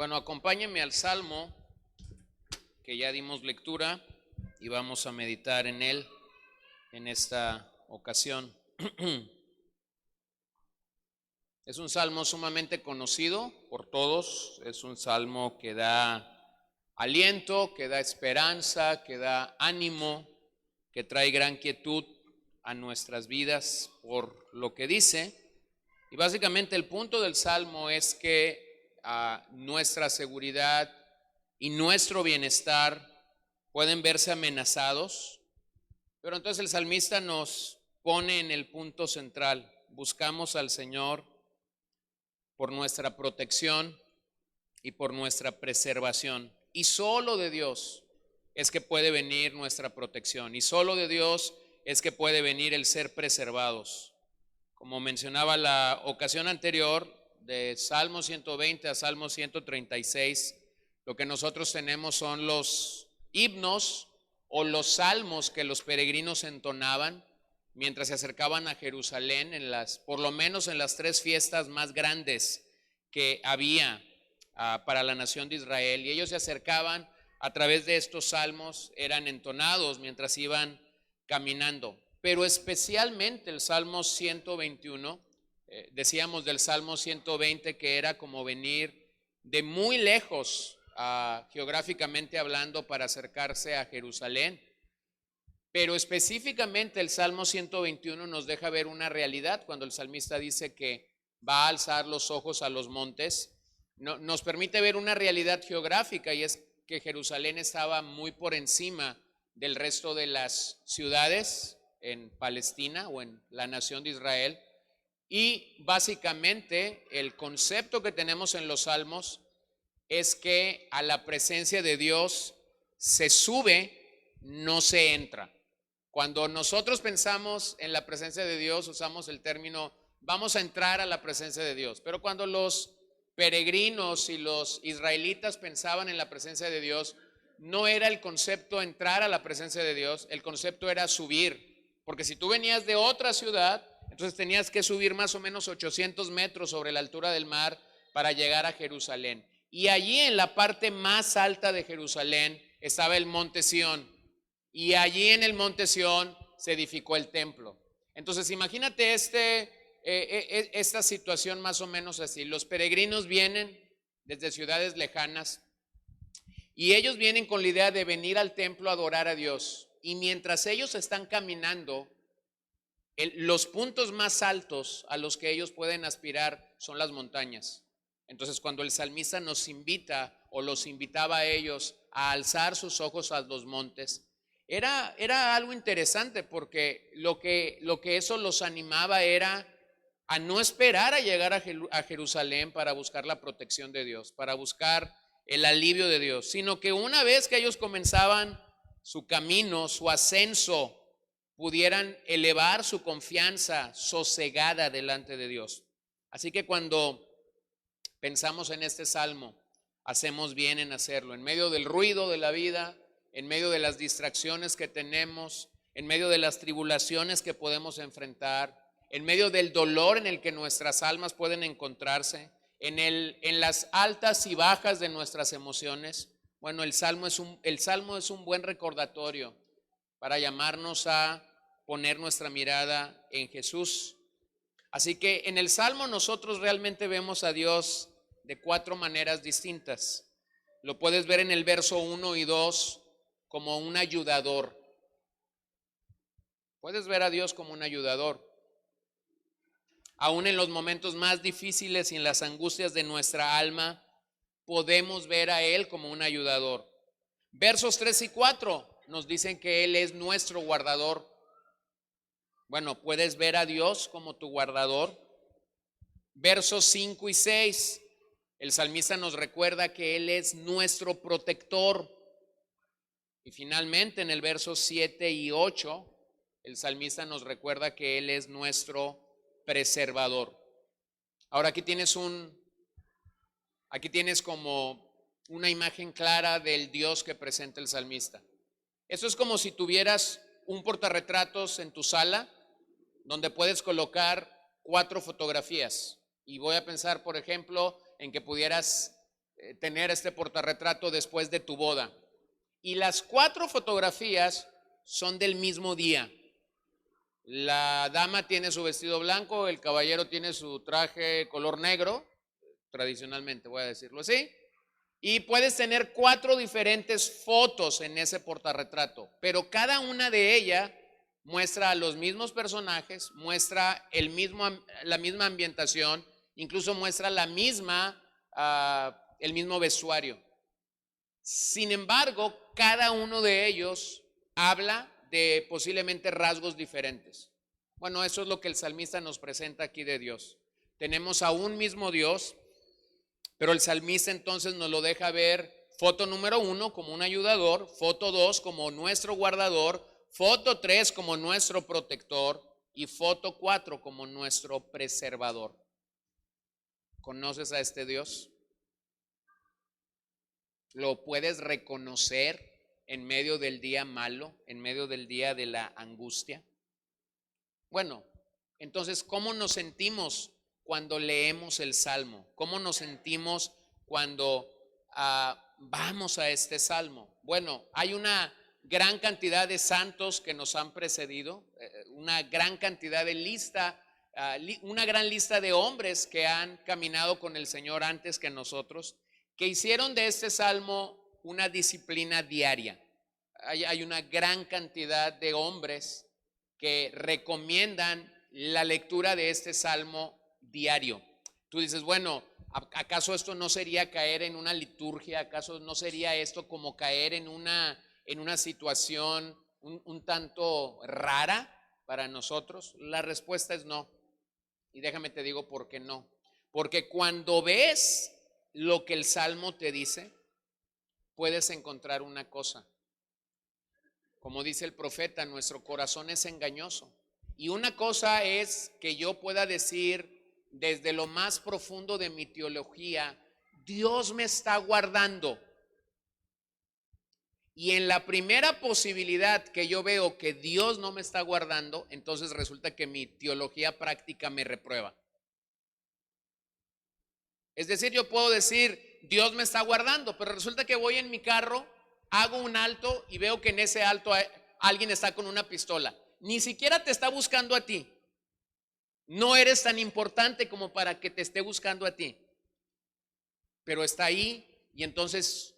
Bueno, acompáñenme al Salmo que ya dimos lectura y vamos a meditar en él en esta ocasión. Es un salmo sumamente conocido por todos, es un salmo que da aliento, que da esperanza, que da ánimo, que trae gran quietud a nuestras vidas por lo que dice. Y básicamente el punto del salmo es que nuestra seguridad y nuestro bienestar pueden verse amenazados, pero entonces el salmista nos pone en el punto central. Buscamos al Señor por nuestra protección y por nuestra preservación. Y solo de Dios es que puede venir nuestra protección. Y solo de Dios es que puede venir el ser preservados. Como mencionaba la ocasión anterior, de Salmo 120 a Salmo 136, lo que nosotros tenemos son los himnos o los salmos que los peregrinos entonaban mientras se acercaban a Jerusalén, por lo menos en las tres fiestas más grandes que había para la nación de Israel. Y ellos se acercaban a través de estos salmos, eran entonados mientras iban caminando. Pero especialmente el Salmo 121, decíamos del Salmo 120 que era como venir de muy lejos, geográficamente hablando, para acercarse a Jerusalén. Pero específicamente el Salmo 121 nos deja ver una realidad cuando el salmista dice que va a alzar los ojos a los montes. Nos permite ver una realidad geográfica, y es que Jerusalén estaba muy por encima del resto de las ciudades en Palestina o en la nación de Israel. Y básicamente el concepto que tenemos en los salmos es que a la presencia de Dios se sube, no se entra. Cuando nosotros pensamos en la presencia de Dios, usamos el término vamos a entrar a la presencia de Dios. Pero cuando los peregrinos y los israelitas pensaban en la presencia de Dios, no era el concepto entrar a la presencia de Dios, el concepto era subir. Porque si tú venías de otra ciudad, entonces tenías que subir más o menos 800 metros sobre la altura del mar para llegar a Jerusalén. Y allí en la parte más alta de Jerusalén estaba el monte Sión. Y allí en el monte Sión se edificó el templo. Entonces imagínate esta situación más o menos así. Los peregrinos vienen desde ciudades lejanas y ellos vienen con la idea de venir al templo a adorar a Dios. Y mientras ellos están caminando, los puntos más altos a los que ellos pueden aspirar son las montañas. Entonces cuando el salmista nos invita o los invitaba a ellos a alzar sus ojos a los montes, era algo interesante, porque lo que eso los animaba era a no esperar a llegar a Jerusalén para buscar la protección de Dios, para buscar el alivio de Dios, sino que una vez que ellos comenzaban su camino, su ascenso, pudieran elevar su confianza sosegada delante de Dios. Así que cuando pensamos en este salmo, hacemos bien en hacerlo, en medio del ruido de la vida, en medio de las distracciones que tenemos, en medio de las tribulaciones que podemos enfrentar, en medio del dolor en el que nuestras almas pueden encontrarse, en las altas y bajas de nuestras emociones. Bueno, el salmo es un buen recordatorio para llamarnos a poner nuestra mirada en Jesús. Así que en el salmo nosotros realmente vemos a Dios de cuatro maneras distintas. Lo puedes ver en el verso 1 y 2 como un ayudador. Puedes ver a Dios como un ayudador. Aún en los momentos más difíciles y en las angustias de nuestra alma, podemos ver a Él como un ayudador. Versos 3 y 4 nos dicen que Él es nuestro guardador. Bueno, puedes ver a Dios como tu guardador. Versos 5 y 6, el salmista nos recuerda que Él es nuestro protector. Y finalmente en el verso 7 y 8, el salmista nos recuerda que Él es nuestro preservador. Ahora aquí tienes como una imagen clara del Dios que presenta el salmista. Eso es como si tuvieras un portarretratos en tu sala donde puedes colocar 4 fotografías. Y voy a pensar, por ejemplo, en que pudieras tener este portarretrato después de tu boda. Y las 4 fotografías son del mismo día. La dama tiene su vestido blanco, el caballero tiene su traje color negro, tradicionalmente voy a decirlo así, y puedes tener 4 diferentes fotos en ese portarretrato, pero cada una de ellas muestra a los mismos personajes, muestra la misma ambientación, incluso muestra el mismo vestuario. Sin embargo, cada uno de ellos habla de posiblemente rasgos diferentes. Bueno, eso es lo que el salmista nos presenta aquí de Dios. Tenemos a un mismo Dios, pero el salmista entonces nos lo deja ver, foto número 1 como un ayudador, foto 2 como nuestro guardador, foto 3 como nuestro protector y foto 4 como nuestro preservador. ¿Conoces a este Dios? ¿Lo puedes reconocer en medio del día malo, en medio del día de la angustia? Bueno, entonces, ¿cómo nos sentimos cuando leemos el Salmo? ¿Cómo nos sentimos cuando vamos a este Salmo? Bueno, hay una gran cantidad de santos que nos han precedido, una gran cantidad de una gran lista de hombres que han caminado con el Señor antes que nosotros, que hicieron de este salmo una disciplina diaria. Hay una gran cantidad de hombres que recomiendan la lectura de este salmo diario. Tú dices, bueno, ¿acaso esto no sería caer en una liturgia? ¿Acaso no sería esto como caer en una situación un tanto rara para nosotros? La respuesta es no. Y déjame te digo por qué no. Porque cuando ves lo que el Salmo te dice, puedes encontrar una cosa. Como dice el profeta, nuestro corazón es engañoso. Y una cosa es que yo pueda decir desde lo más profundo de mi teología, Dios me está guardando. Y en la primera posibilidad que yo veo que Dios no me está guardando, entonces resulta que mi teología práctica me reprueba. Es decir, yo puedo decir, Dios me está guardando, pero resulta que voy en mi carro, hago un alto y veo que en ese alto alguien está con una pistola. Ni siquiera te está buscando a ti. No eres tan importante como para que te esté buscando a ti. Pero está ahí y entonces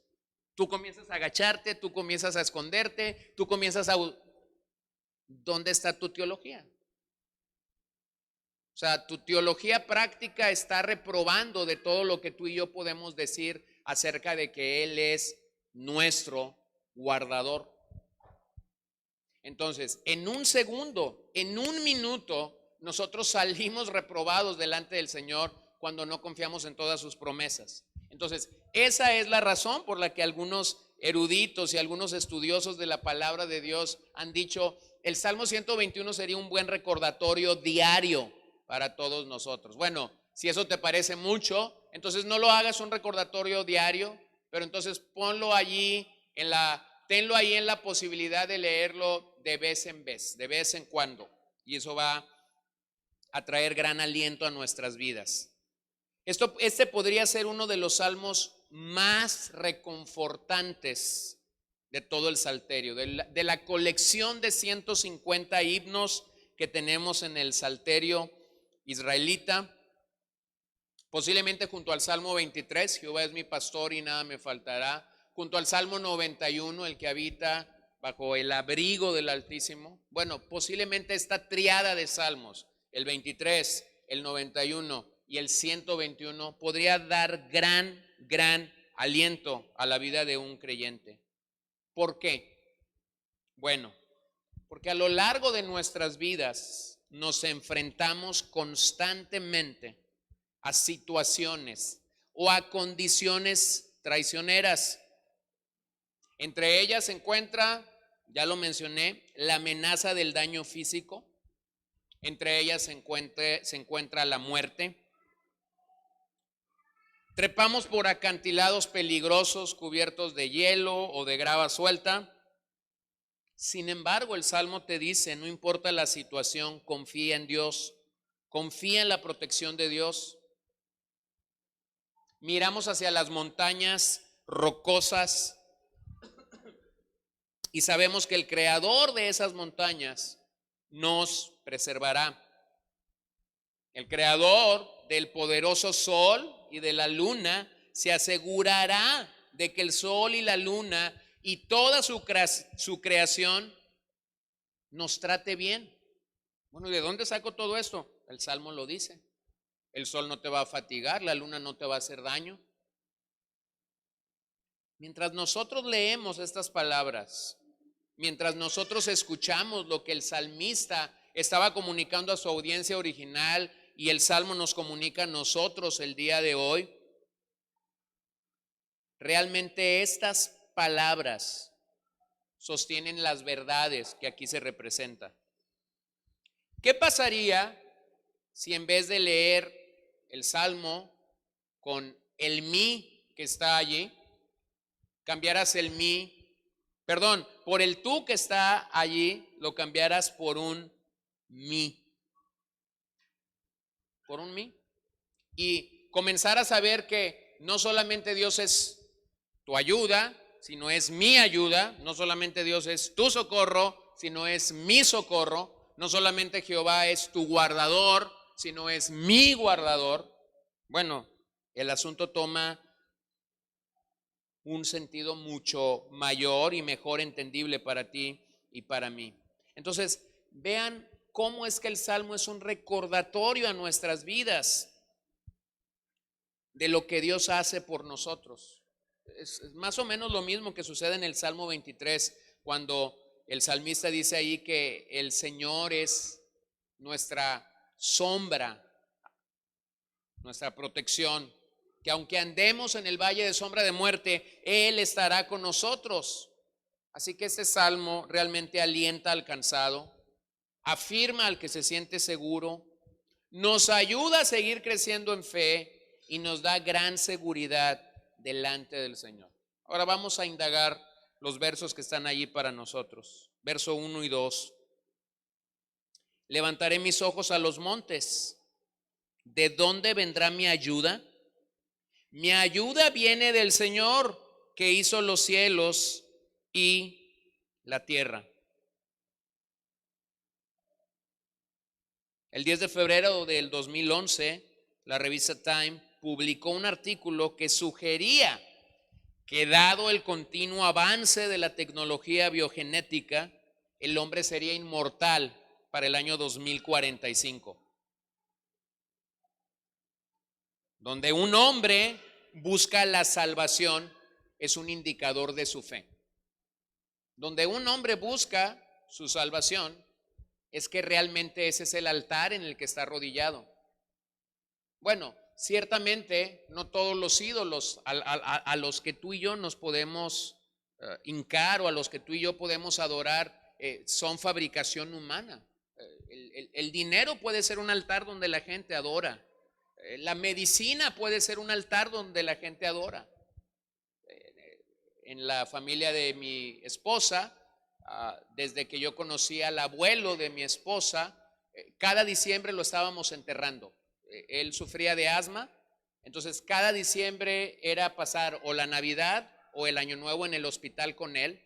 tú comienzas a agacharte, tú comienzas a esconderte, tú comienzas a... ¿Dónde está tu teología? O sea, tu teología práctica está reprobando de todo lo que tú y yo podemos decir acerca de que Él es nuestro guardador. Entonces, en un segundo, en un minuto, nosotros salimos reprobados delante del Señor cuando no confiamos en todas sus promesas. Entonces, esa es la razón por la que algunos eruditos y algunos estudiosos de la palabra de Dios han dicho, el Salmo 121 sería un buen recordatorio diario para todos nosotros. Bueno, si eso te parece mucho, entonces no lo hagas un recordatorio diario, pero entonces tenlo ahí en la posibilidad de leerlo de vez en cuando, y eso va a traer gran aliento a nuestras vidas. Este podría ser uno de los salmos más reconfortantes de todo el Salterio, de la colección de 150 himnos que tenemos en el Salterio israelita, posiblemente junto al Salmo 23, Jehová es mi pastor y nada me faltará, junto al Salmo 91, el que habita bajo el abrigo del Altísimo. Bueno, posiblemente esta triada de salmos, el 23, el 91 y el 121, podría dar gran aliento a la vida de un creyente. ¿Por qué? Bueno, porque a lo largo de nuestras vidas nos enfrentamos constantemente a situaciones o a condiciones traicioneras. Entre ellas se encuentra, ya lo mencioné, la amenaza del daño físico. Entre ellas se encuentra la muerte. Trepamos por acantilados peligrosos cubiertos de hielo o de grava suelta. Sin embargo, el Salmo te dice, no importa la situación, confía en Dios, confía en la protección de Dios. miramos hacia las montañas rocosas y sabemos que el creador de esas montañas nos preservará. El creador del poderoso sol y de la luna se asegurará de que el sol y la luna y toda su creación nos trate bien. Bueno, ¿y de dónde saco todo esto? El Salmo lo dice. El sol no te va a fatigar, la luna no te va a hacer daño. Mientras nosotros leemos estas palabras, mientras nosotros escuchamos lo que el salmista estaba comunicando a su audiencia original y el Salmo nos comunica a nosotros el día de hoy, realmente estas palabras sostienen las verdades que aquí se representan. ¿Qué pasaría si en vez de leer el Salmo con el mí que está allí, cambiaras el mí, perdón, por el tú que está allí, lo cambiaras por un mí? Por un mí. Y comenzaras a ver que no solamente Dios es tu ayuda, sino es mi ayuda. No solamente Dios es tu socorro, sino es mi socorro. No solamente Jehová es tu guardador, sino es mi guardador. Bueno, el asunto toma un sentido mucho mayor y mejor entendible para ti y para mí. Entonces, vean cómo es que el Salmo es un recordatorio a nuestras vidas de lo que Dios hace por nosotros. Es más o menos lo mismo que sucede en el Salmo 23, cuando el salmista dice ahí que el Señor es nuestra sombra, nuestra protección, que aunque andemos en el valle de sombra de muerte, Él estará con nosotros. Así que este salmo realmente alienta al cansado, afirma al que se siente seguro, nos ayuda a seguir creciendo en fe y nos da gran seguridad delante del Señor. Ahora vamos a indagar los versos que están allí para nosotros. Verso 1 y 2. Levantaré mis ojos a los montes. ¿De dónde vendrá mi ayuda? Mi ayuda viene del Señor, que hizo los cielos y la tierra. El 10 de febrero del 2011, la revista Time publicó un artículo que sugería que, dado el continuo avance de la tecnología biogenética, el hombre sería inmortal para el año 2045. Donde un hombre busca la salvación es un indicador de su fe. Donde un hombre busca su salvación es que realmente ese es el altar en el que está arrodillado. Bueno, ciertamente no todos los ídolos a los que tú y yo nos podemos hincar o a los que tú y yo podemos adorar son fabricación humana. El dinero puede ser un altar donde la gente adora. La medicina puede ser un altar donde la gente adora. En la familia de mi esposa, desde que yo conocí al abuelo de mi esposa, cada diciembre lo estábamos enterrando. Él sufría de asma, entonces cada diciembre era pasar o la Navidad o el Año Nuevo en el hospital con él,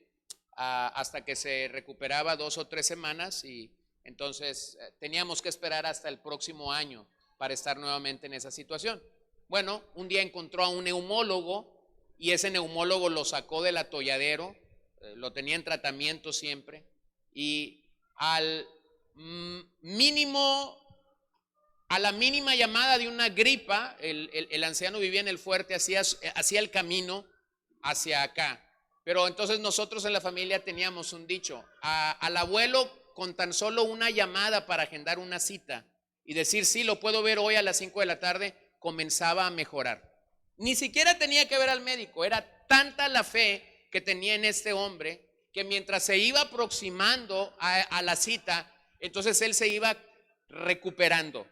hasta que se recuperaba 2 o 3 semanas, y entonces teníamos que esperar hasta el próximo año para estar nuevamente en esa situación. Bueno, un día encontró a un neumólogo y ese neumólogo lo sacó del atolladero, lo tenía en tratamiento siempre, y al mínimo, a la mínima llamada de una gripa, el anciano vivía en el fuerte, hacía el camino hacia acá. Pero entonces nosotros en la familia teníamos un dicho: al abuelo, con tan solo una llamada para agendar una cita y decir sí, lo puedo ver hoy a las 5 de la tarde, comenzaba a mejorar. Ni siquiera tenía que ver al médico, era tanta la fe que tenía en este hombre que mientras se iba aproximando a la cita, entonces él se iba recuperando.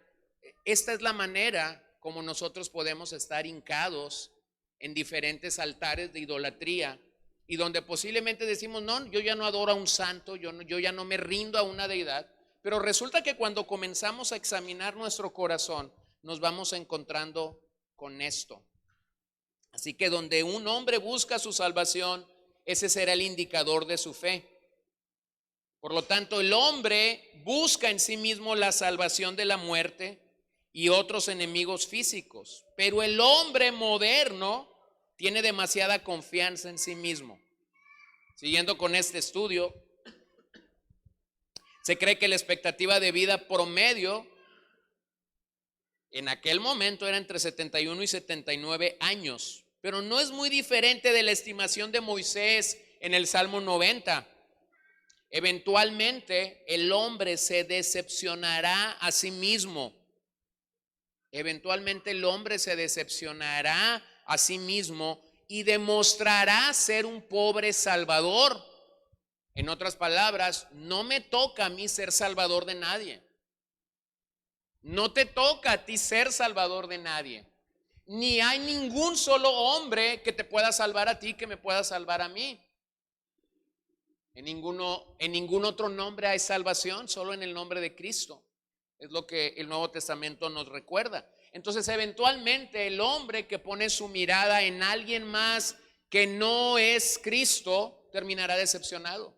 Esta es la manera como nosotros podemos estar hincados en diferentes altares de idolatría, y donde posiblemente decimos: no, yo ya no adoro a un santo, yo ya no me rindo a una deidad. Pero resulta que cuando comenzamos a examinar nuestro corazón, nos vamos encontrando con esto. Así que donde un hombre busca su salvación, ese será el indicador de su fe. Por lo tanto, el hombre busca en sí mismo la salvación de la muerte y otros enemigos físicos. Pero el hombre moderno tiene demasiada confianza en sí mismo. Siguiendo con este estudio, se cree que la expectativa de vida promedio en aquel momento era entre 71 y 79 años. Pero no es muy diferente de la estimación de Moisés en el Salmo 90. Eventualmente el hombre se decepcionará a sí mismo. Eventualmente el hombre se decepcionará a sí mismo y demostrará ser un pobre salvador. En otras palabras, no me toca a mí ser salvador de nadie. No te toca a ti ser salvador de nadie. Ni hay ningún solo hombre que te pueda salvar a ti, que me pueda salvar a mí. En ningún otro nombre hay salvación, solo en el nombre de Cristo. Es lo que el Nuevo Testamento nos recuerda. Entonces, eventualmente el hombre que pone su mirada en alguien más que no es Cristo, terminará decepcionado.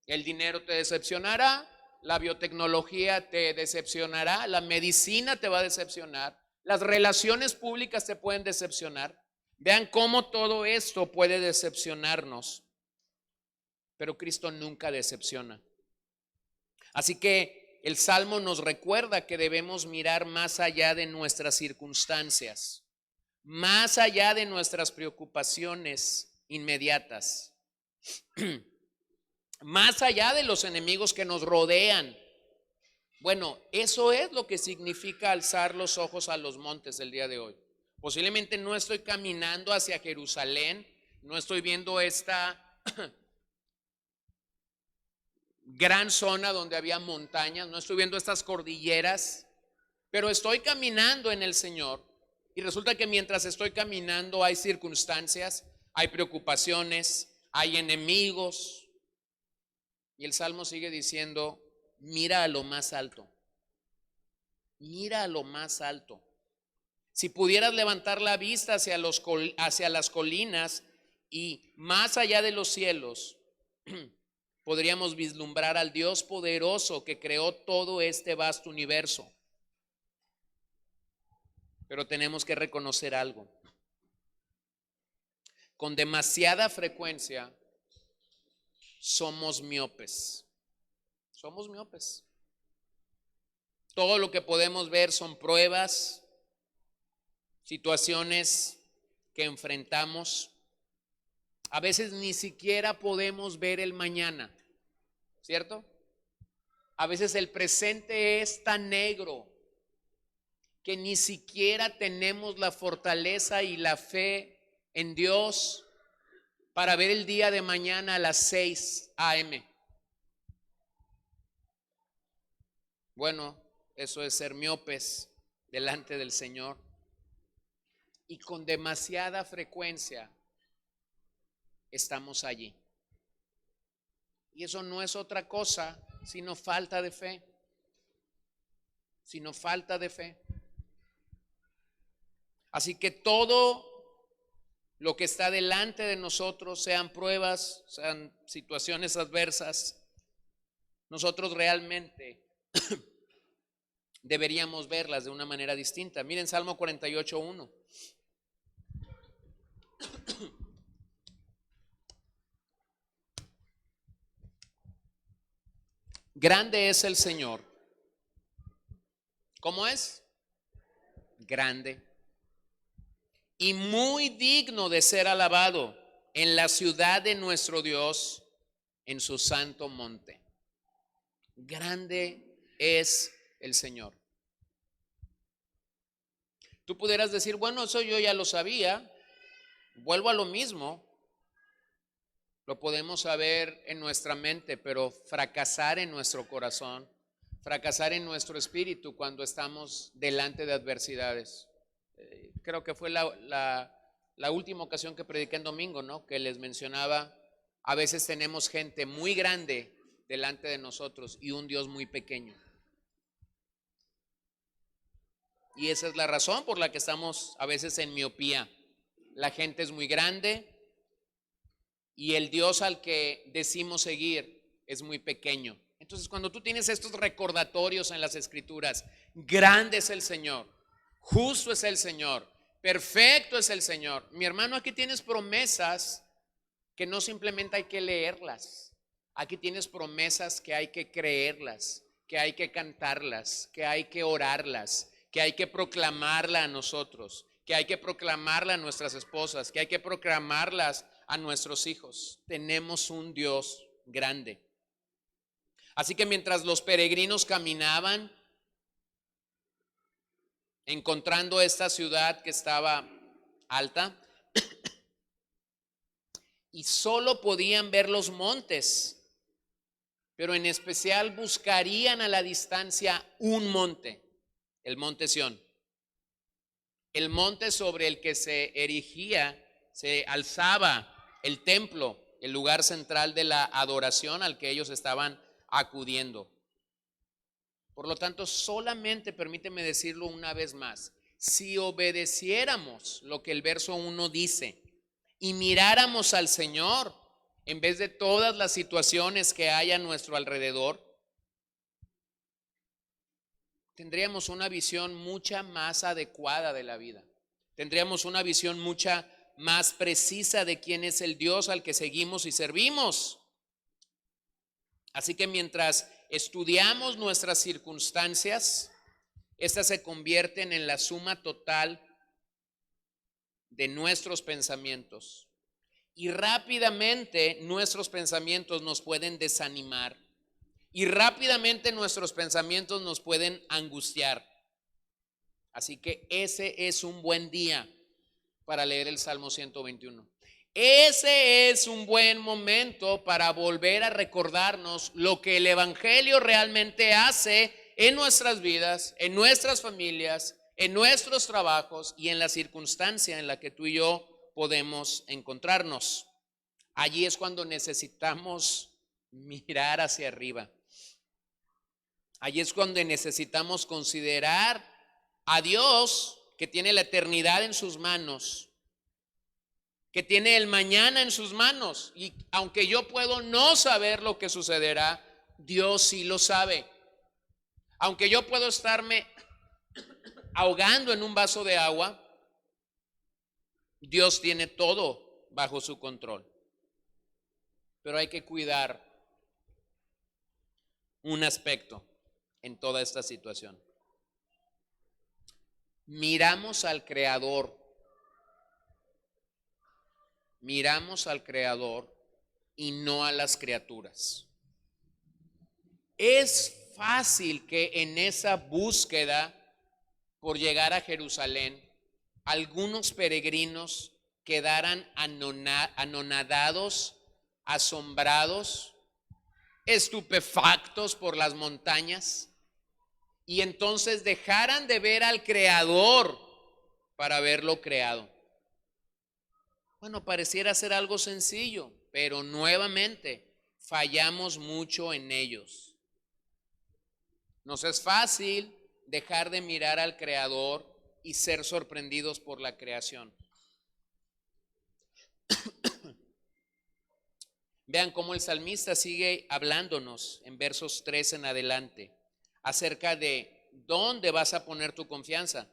El dinero te decepcionará, la biotecnología te decepcionará, la medicina te va a decepcionar, las relaciones públicas te pueden decepcionar. Vean cómo todo esto puede decepcionarnos. Pero Cristo nunca decepciona. Así que el Salmo nos recuerda que debemos mirar más allá de nuestras circunstancias, más allá de nuestras preocupaciones inmediatas, más allá de los enemigos que nos rodean. Bueno, eso es lo que significa alzar los ojos a los montes el día de hoy. Posiblemente no estoy caminando hacia Jerusalén, no estoy viendo esta gran zona donde había montañas, no estoy viendo estas cordilleras, pero estoy caminando en el Señor. Y resulta que mientras estoy caminando hay circunstancias, hay preocupaciones, hay enemigos. Y el Salmo sigue diciendo, mira a lo más alto, mira a lo más alto. Si pudieras levantar la vista hacia las colinas y más allá de los cielos, podríamos vislumbrar al Dios poderoso que creó todo este vasto universo. Pero tenemos que reconocer algo. Con demasiada frecuencia somos miopes. Somos miopes. Todo lo que podemos ver son pruebas, situaciones que enfrentamos. A veces ni siquiera podemos ver el mañana, ¿cierto? A veces el presente es tan negro que ni siquiera tenemos la fortaleza y la fe en Dios para ver el día de mañana a las 6 a.m. Bueno, eso es ser miopes delante del Señor. Y con demasiada frecuencia estamos allí. Y eso no es otra cosa sino falta de fe. Sino falta de fe. Así que todo lo que está delante de nosotros, sean pruebas, sean situaciones adversas, nosotros realmente deberíamos verlas de una manera distinta. Miren Salmo 48:1. Grande es el Señor. ¿Cómo es? Grande. Y muy digno de ser alabado en la ciudad de nuestro Dios, en su santo monte. Grande es el Señor. Tú pudieras decir, bueno, eso yo ya lo sabía. Vuelvo a lo mismo. Lo podemos saber en nuestra mente, pero fracasar en nuestro corazón, fracasar en nuestro espíritu cuando estamos delante de adversidades. Creo que fue la última ocasión que prediqué en domingo, ¿no? Que les mencionaba, a veces tenemos gente muy grande delante de nosotros y un Dios muy pequeño. Y esa es la razón por la que estamos a veces en miopía. la gente es muy grande y el Dios al que decimos seguir es muy pequeño. Entonces, cuando tú tienes estos recordatorios en las Escrituras, grande es el Señor, justo es el Señor, perfecto es el Señor. Mi hermano, aquí tienes promesas que no simplemente hay que leerlas. Aquí tienes promesas que hay que creerlas, que hay que cantarlas, que hay que orarlas, que hay que proclamarla a nosotros, que hay que proclamarla a nuestras esposas, que hay que proclamarlas a nuestros hijos. Tenemos un Dios grande. Así que mientras los peregrinos caminaban, encontrando esta ciudad que estaba alta, y solo podían ver los montes, pero en especial buscarían a la distancia un monte, el monte Sión, el monte sobre el que se erigía, se alzaba el templo, el lugar central de la adoración al que ellos estaban acudiendo. Por lo tanto, solamente permíteme decirlo una vez más, si obedeciéramos lo que el verso 1 dice y miráramos al Señor en vez de todas las situaciones que hay a nuestro alrededor, tendríamos una visión mucha más adecuada de la vida. Tendríamos una visión mucha más precisa de quién es el Dios al que seguimos y servimos. Así que mientras estudiamos nuestras circunstancias, estas se convierten en la suma total de nuestros pensamientos. Y rápidamente nuestros pensamientos nos pueden desanimar. Y rápidamente nuestros pensamientos nos pueden angustiar. Así que ese es un buen día para leer el Salmo 121. Ese es un buen momento para volver a recordarnos lo que el Evangelio realmente hace en nuestras vidas, en nuestras familias, en nuestros trabajos y en la circunstancia en la que tú y yo podemos encontrarnos. Allí es cuando necesitamos mirar hacia arriba. Allí es cuando necesitamos considerar a Dios, que tiene la eternidad en sus manos, que tiene el mañana en sus manos. Y aunque yo puedo no saber lo que sucederá, Dios sí lo sabe. Aunque yo puedo estarme ahogando en un vaso de agua, Dios tiene todo bajo su control. Pero hay que cuidar un aspecto en toda esta situación. Miramos al Creador. Miramos al Creador y no a las criaturas. Es fácil que en esa búsqueda por llegar a Jerusalén, algunos peregrinos quedaran anonadados, asombrados, estupefactos por las montañas, y entonces dejaran de ver al Creador para verlo creado. Bueno, pareciera ser algo sencillo, pero nuevamente fallamos mucho en ellos. Nos es fácil dejar de mirar al Creador y ser sorprendidos por la creación. Vean cómo el salmista sigue hablándonos en versos 3 en adelante acerca de dónde vas a poner tu confianza.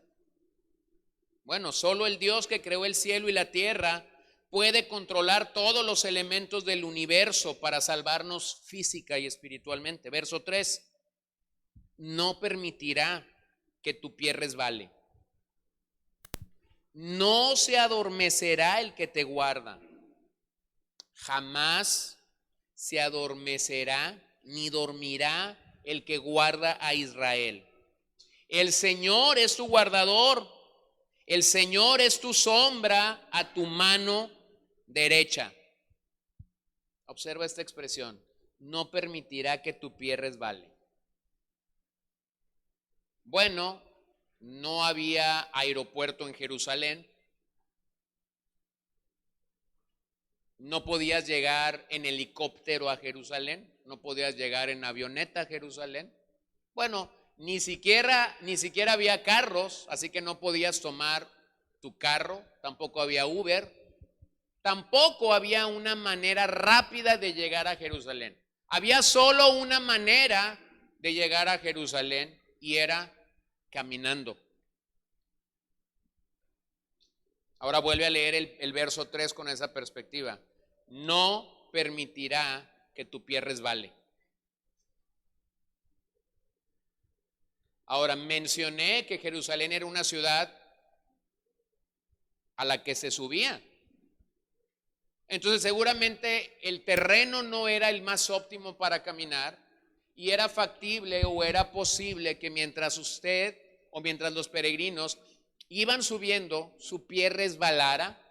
Bueno, solo el Dios que creó el cielo y la tierra puede controlar todos los elementos del universo para salvarnos física y espiritualmente. Verso 3, no permitirá que tu pie resbale. No se adormecerá el que te guarda. Jamás se adormecerá ni dormirá el que guarda a Israel. El Señor es tu guardador. El Señor es tu sombra a tu mano derecha. Observa esta expresión. No permitirá que tu pie resbale. Bueno, no había aeropuerto en Jerusalén. No podías llegar en helicóptero a Jerusalén. No podías llegar en avioneta a Jerusalén. Bueno, ni siquiera había carros, así que no podías tomar tu carro, tampoco había Uber, tampoco había una manera rápida de llegar a Jerusalén. Había solo una manera de llegar a Jerusalén y era caminando. Ahora vuelve a leer el verso 3 con esa perspectiva. No permitirá que tu pie resbale. Ahora mencioné que Jerusalén era una ciudad a la que se subía. Entonces seguramente el terreno no era el más óptimo para caminar y era factible o era posible que mientras usted o mientras los peregrinos iban subiendo, su pie resbalara.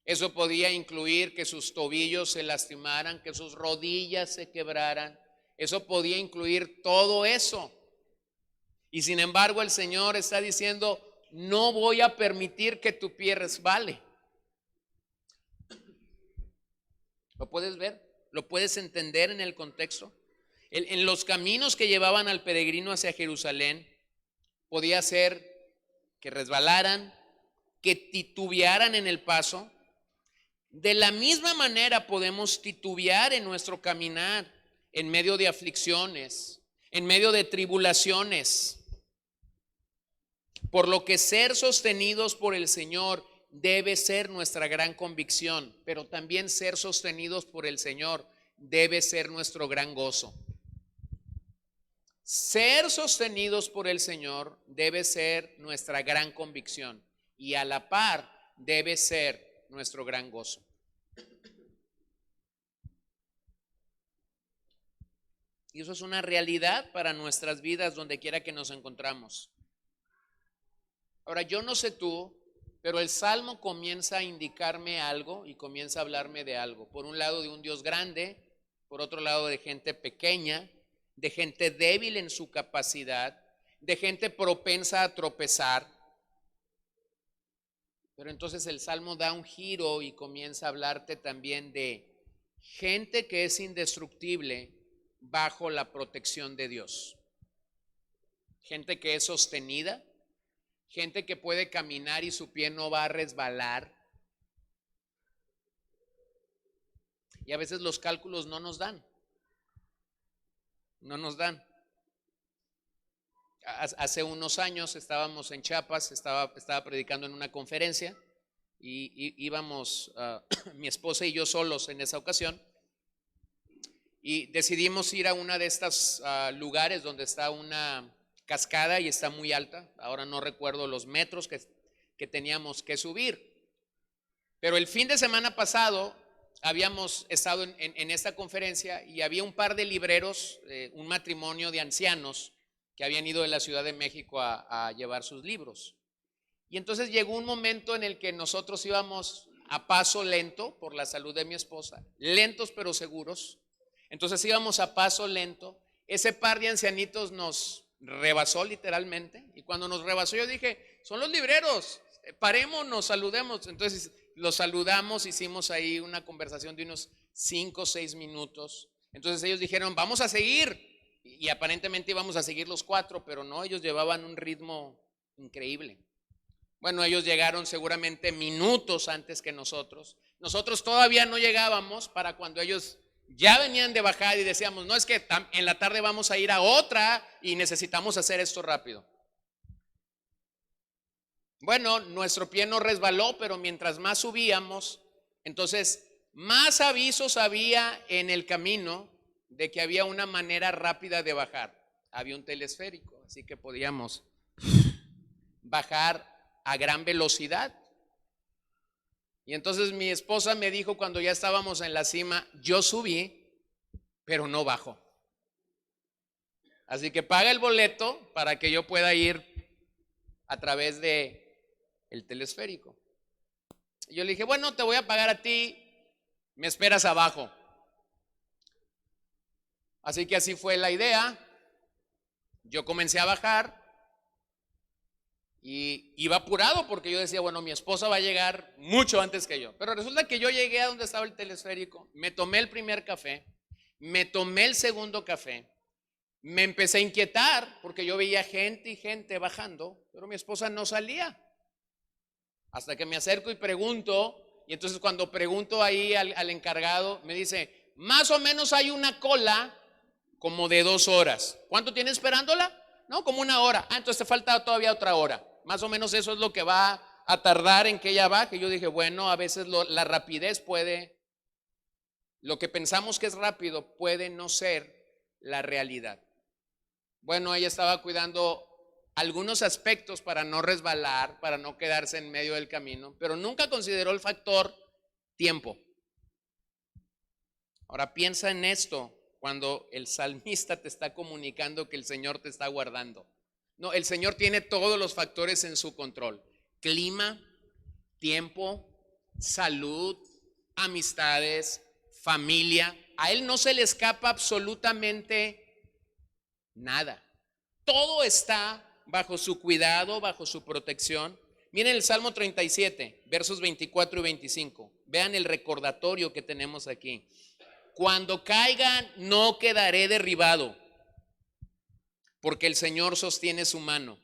Eso podía incluir que sus tobillos se lastimaran, que sus rodillas se quebraran. Eso podía incluir todo eso. Y sin embargo el Señor está diciendo, no voy a permitir que tu pie resbale. ¿Lo puedes ver? ¿Lo puedes entender en el contexto? En los caminos que llevaban al peregrino hacia Jerusalén, podía ser que resbalaran, que titubearan en el paso. De la misma manera podemos titubear en nuestro caminar, en medio de aflicciones, en medio de tribulaciones. Por lo que ser sostenidos por el Señor debe ser nuestra gran convicción, pero también ser sostenidos por el Señor debe ser nuestro gran gozo. Ser sostenidos por el Señor debe ser nuestra gran convicción y a la par debe ser nuestro gran gozo. Y eso es una realidad para nuestras vidas donde quiera que nos encontramos. Ahora, yo no sé tú, pero el Salmo comienza a indicarme algo y comienza a hablarme de algo. Por un lado de un Dios grande, por otro lado de gente pequeña, de gente débil en su capacidad, de gente propensa a tropezar. Pero entonces el Salmo da un giro y comienza a hablarte también de gente que es indestructible bajo la protección de Dios. Gente que es sostenida, gente que puede caminar y su pie no va a resbalar. Y a veces los cálculos no nos dan. Hace unos años estábamos en Chiapas, estaba predicando en una conferencia y íbamos mi esposa y yo solos en esa ocasión y decidimos ir a una de estas lugares donde está una cascada y está muy alta. Ahora no recuerdo los metros que teníamos que subir, pero el fin de semana pasado habíamos estado en esta conferencia y había un par de libreros, un matrimonio de ancianos que habían ido de la Ciudad de México a llevar sus libros. Y entonces llegó un momento en el que nosotros íbamos a paso lento por la salud de mi esposa, lentos pero seguros. Entonces íbamos a paso lento. Ese par de ancianitos nos rebasó literalmente y cuando nos rebasó yo dije, son los libreros, parémonos, saludemos. Entonces los saludamos, hicimos ahí una conversación de unos 5 o 6 minutos. Entonces ellos dijeron, vamos a seguir. Y aparentemente íbamos a seguir los 4, pero no, ellos llevaban un ritmo increíble. Bueno, ellos llegaron seguramente minutos antes que nosotros. Nosotros todavía no llegábamos para cuando ellos ya venían de bajada y decíamos, no, es que en la tarde vamos a ir a otra y necesitamos hacer esto rápido. Bueno, nuestro pie no resbaló, pero mientras más subíamos, entonces más avisos había en el camino de que había una manera rápida de bajar. Había un telesférico, así que podíamos bajar a gran velocidad. Y entonces mi esposa me dijo cuando ya estábamos en la cima, yo subí, pero no bajo. Así que paga el boleto para que yo pueda ir a través de el telesférico. Y yo le dije, bueno, te voy a pagar a ti, me esperas abajo. Así que así fue la idea. Yo comencé a bajar y iba apurado porque yo decía, bueno, mi esposa va a llegar mucho antes que yo. Pero resulta que yo llegué a donde estaba el telesférico, me tomé el primer café, me tomé el segundo café Me empecé a inquietar porque yo veía gente y gente bajando, pero mi esposa no salía. Hasta que me acerco y pregunto, y entonces cuando pregunto ahí al encargado, me dice, más o menos hay una cola como de 2 horas. ¿Cuánto tiene esperándola? No, como 1 hora. Entonces te falta todavía otra hora. Más o menos eso es lo que va a tardar en que ella baje. Yo dije, bueno, a veces la rapidez puede, lo que pensamos que es rápido puede no ser la realidad. Bueno, ella estaba cuidando algunos aspectos para no resbalar, para no quedarse en medio del camino, pero nunca consideró el factor tiempo. Ahora piensa en esto cuando el salmista te está comunicando que el Señor te está guardando. No, el Señor tiene todos los factores en su control: clima, tiempo, salud, amistades, familia. A Él no se le escapa absolutamente nada. Todo está bajo su cuidado, bajo su protección. Miren el Salmo 37, versos 24 y 25. Vean el recordatorio que tenemos aquí. Cuando caigan, no quedaré derribado, porque el Señor sostiene su mano.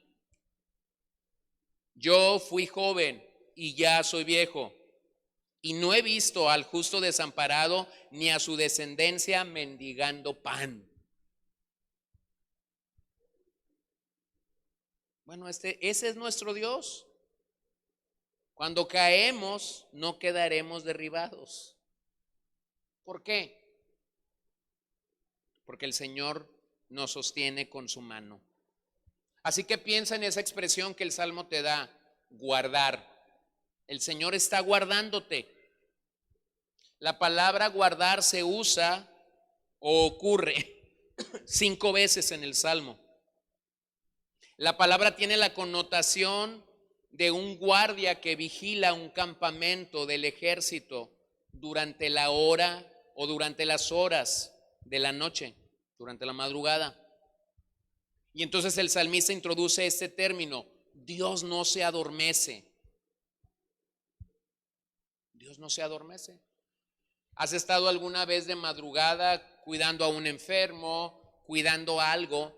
Yo fui joven y ya soy viejo, y no he visto al justo desamparado, ni a su descendencia mendigando pan. Bueno, ese es nuestro Dios. Cuando caemos, no quedaremos derribados. ¿Por qué? Porque el Señor nos sostiene con su mano. Así que piensa en esa expresión que el Salmo te da: guardar. El Señor está guardándote. La palabra guardar se usa o ocurre 5 veces en el Salmo. La palabra tiene la connotación de un guardia que vigila un campamento del ejército durante la hora o durante las horas de la noche, durante la madrugada. Y entonces el salmista introduce este término: Dios no se adormece. Dios no se adormece. ¿Has estado alguna vez de madrugada cuidando a un enfermo, cuidando algo,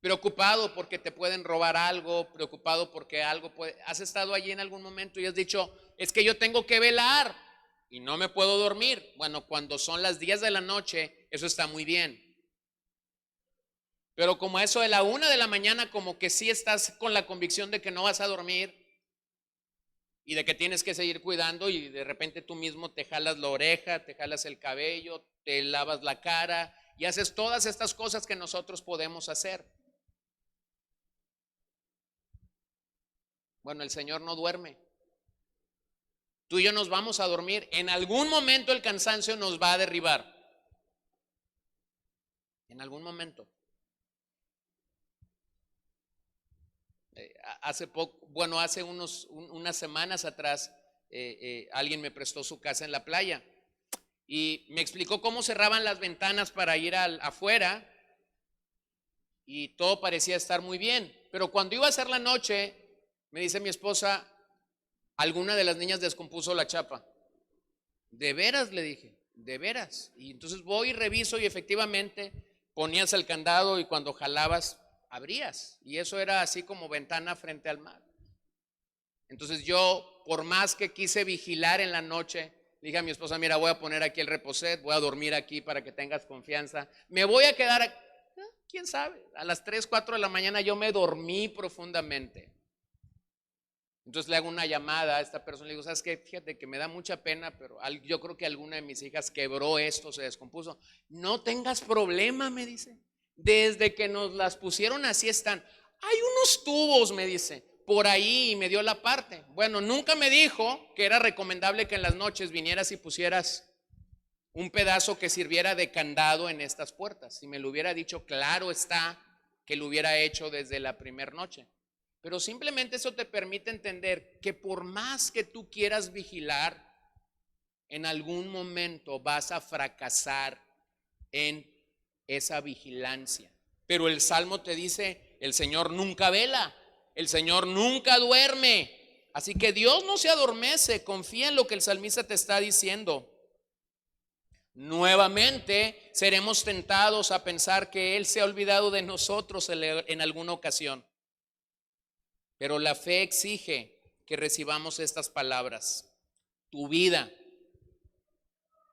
preocupado porque te pueden robar algo, preocupado porque algo puede? ¿Has estado allí en algún momento y has dicho, es que yo tengo que velar y no me puedo dormir? Bueno, cuando son las 10 de la noche, eso está muy bien. Pero como a eso de la 1 de la mañana, como que sí estás con la convicción de que no vas a dormir y de que tienes que seguir cuidando, y de repente tú mismo te jalas la oreja, te jalas el cabello, te lavas la cara y haces todas estas cosas que nosotros podemos hacer. Bueno, el Señor no duerme. Tú y yo nos vamos a dormir. En algún momento el cansancio nos va a derribar. En algún momento. Hace unas semanas atrás, alguien me prestó su casa en la playa y me explicó cómo cerraban las ventanas para ir afuera, y todo parecía estar muy bien. Pero cuando iba a ser la noche, me dice mi esposa, alguna de las niñas descompuso la chapa. ¿De veras? Le dije, ¿de veras? Y entonces voy y reviso, y efectivamente ponías el candado y cuando jalabas abrías, y eso era así como ventana frente al mar. Entonces yo, por más que quise vigilar en la noche, dije a mi esposa, mira, voy a poner aquí el reposet, voy a dormir aquí para que tengas confianza, me voy a quedar aquí. ¿Quién sabe? A las 3, 4 de la mañana yo me dormí profundamente. Entonces le hago una llamada a esta persona, le digo, ¿sabes qué? Fíjate que me da mucha pena, pero yo creo que alguna de mis hijas quebró esto, se descompuso. No tengas problema, me dice. Desde que nos las pusieron así están. Hay unos tubos, me dice, por ahí, y me dio la parte. Bueno, nunca me dijo que era recomendable que en las noches vinieras y pusieras un pedazo que sirviera de candado en estas puertas. Si me lo hubiera dicho, claro está que lo hubiera hecho desde la primera noche. Pero simplemente eso te permite entender que por más que tú quieras vigilar, en algún momento vas a fracasar en esa vigilancia. Pero el Salmo te dice, el Señor nunca vela, el Señor nunca duerme. Así que Dios no se adormece. Confía en lo que el salmista te está diciendo. Nuevamente seremos tentados a pensar que Él se ha olvidado de nosotros en alguna ocasión. Pero la fe exige que recibamos estas palabras. Tu vida,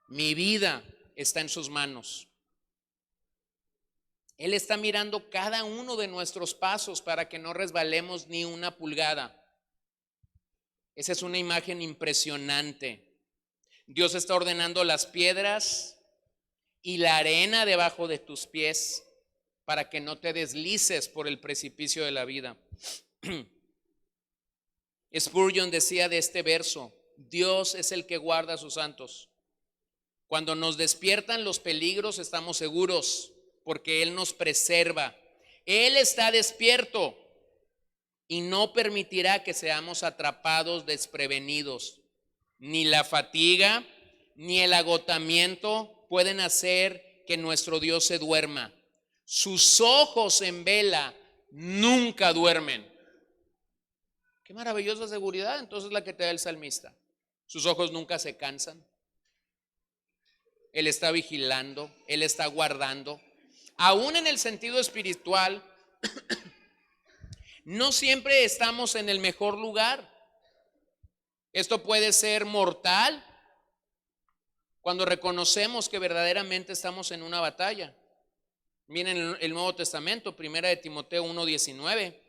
mi vida está en sus manos. Él está mirando cada uno de nuestros pasos para que no resbalemos ni una pulgada. Esa es una imagen impresionante. Dios está ordenando las piedras y la arena debajo de tus pies para que no te deslices por el precipicio de la vida. Spurgeon decía de este verso: Dios es el que guarda a sus santos. Cuando nos despiertan los peligros estamos seguros porque Él nos preserva. Él está despierto y no permitirá que seamos atrapados desprevenidos. Ni la fatiga ni el agotamiento pueden hacer que nuestro Dios se duerma. Sus ojos en vela nunca duermen. Qué maravillosa seguridad entonces la que te da el salmista. Sus ojos nunca se cansan. Él está vigilando, Él está guardando. Aún en el sentido espiritual, no siempre estamos en el mejor lugar. Esto puede ser mortal cuando reconocemos que verdaderamente estamos en una batalla. Miren el Nuevo Testamento, 1 de Timoteo 1:19.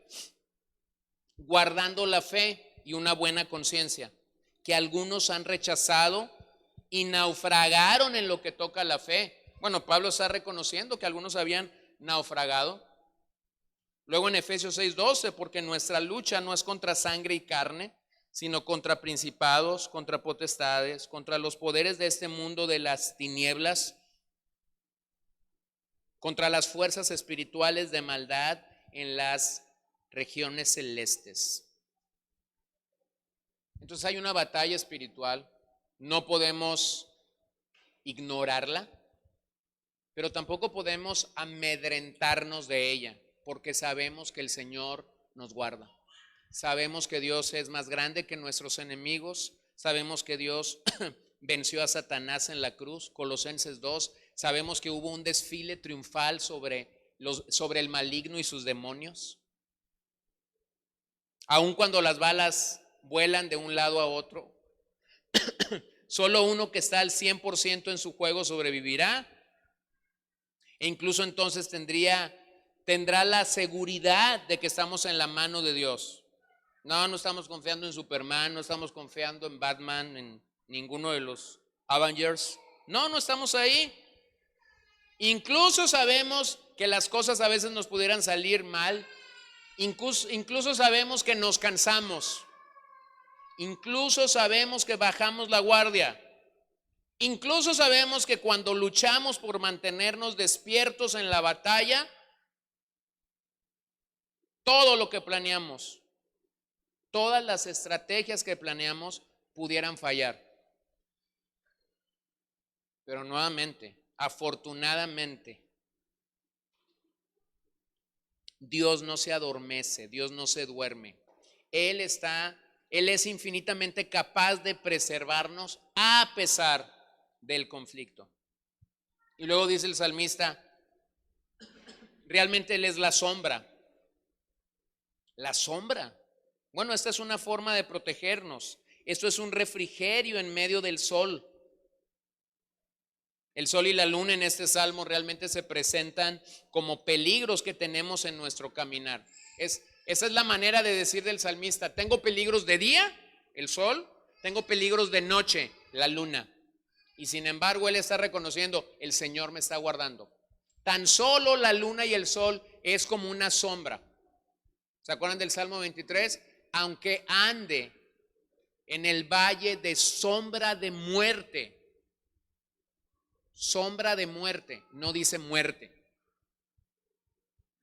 Guardando la fe y una buena conciencia, que algunos han rechazado y naufragaron en lo que toca a la fe. Bueno, Pablo está reconociendo que algunos habían naufragado. Luego en Efesios 6:12, porque nuestra lucha no es contra sangre y carne, sino contra principados, contra potestades, contra los poderes de este mundo de las tinieblas, contra las fuerzas espirituales de maldad en las regiones celestes. Entonces hay una batalla espiritual, no podemos ignorarla, pero tampoco podemos amedrentarnos de ella, porque sabemos que el Señor nos guarda. Sabemos que Dios es más grande que nuestros enemigos, sabemos que Dios venció a Satanás en la cruz, Colosenses 2, sabemos que hubo un desfile triunfal sobre el maligno y sus demonios. Aun cuando las balas vuelan de un lado a otro, solo uno que está al 100% en su juego sobrevivirá. E incluso entonces tendrá la seguridad de que estamos en la mano de Dios. No estamos confiando en Superman, no estamos confiando en Batman, en ninguno de los Avengers. No estamos ahí. Incluso sabemos que las cosas a veces nos pudieran salir mal. Incluso sabemos que nos cansamos. Incluso sabemos que bajamos la guardia. Incluso sabemos que cuando luchamos por mantenernos despiertos en la batalla, todo lo que planeamos, todas las estrategias que planeamos pudieran fallar. Pero nuevamente, afortunadamente, Dios no se adormece, Dios no se duerme. Él es infinitamente capaz de preservarnos a pesar del conflicto. Y luego dice el salmista, realmente Él es la sombra. La sombra. Bueno, esta es una forma de protegernos. Esto es un refrigerio en medio del sol. El sol y la luna en este salmo realmente se presentan como peligros que tenemos en nuestro caminar. Esa es la manera de decir del salmista: tengo peligros de día, el sol, tengo peligros de noche, la luna. Y sin embargo él está reconociendo, el Señor me está guardando. Tan solo la luna y el sol es como una sombra. ¿Se acuerdan del Salmo 23? Aunque ande en el valle de sombra de muerte. Sombra de muerte, no dice muerte.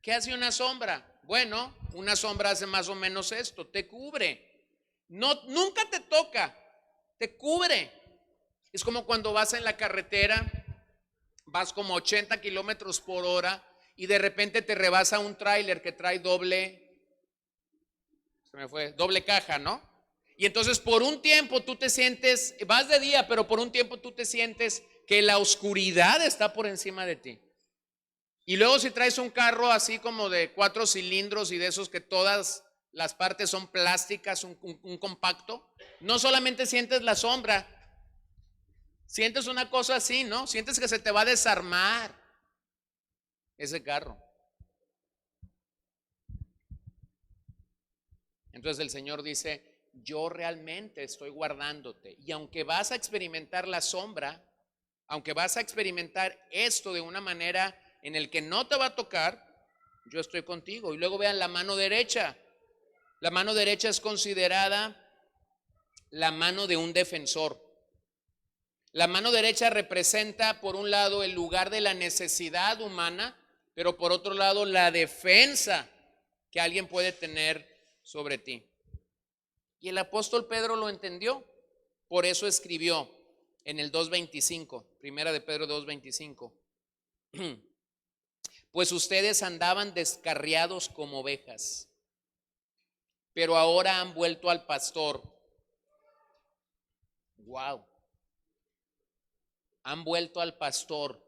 ¿Qué hace una sombra? Bueno, una sombra hace más o menos esto, te cubre. Nunca te toca, te cubre. Es como cuando vas en la carretera, vas como 80 kilómetros por hora y de repente te rebasa un tráiler que trae doble caja, ¿no? Y entonces por un tiempo tú te sientes, vas de día, pero por un tiempo tú te sientes que la oscuridad está por encima de ti. Y luego si traes un carro así como de 4 cilindros y de esos que todas las partes son plásticas, un compacto, no solamente sientes la sombra, sientes una cosa así, ¿no? Sientes que se te va a desarmar ese carro. Entonces el Señor dice, yo realmente estoy guardándote. Y aunque vas a experimentar la sombra, aunque vas a experimentar esto de una manera en el que no te va a tocar, yo estoy contigo. Y luego vean la mano derecha. La mano derecha es considerada la mano de un defensor. La mano derecha representa, por un lado, el lugar de la necesidad humana, pero por otro lado, la defensa que alguien puede tener sobre ti. Y el apóstol Pedro lo entendió, por eso escribió en el 2:25, primera de Pedro 2:25, pues ustedes andaban descarriados como ovejas, pero ahora han vuelto al pastor. Wow. Han vuelto al pastor.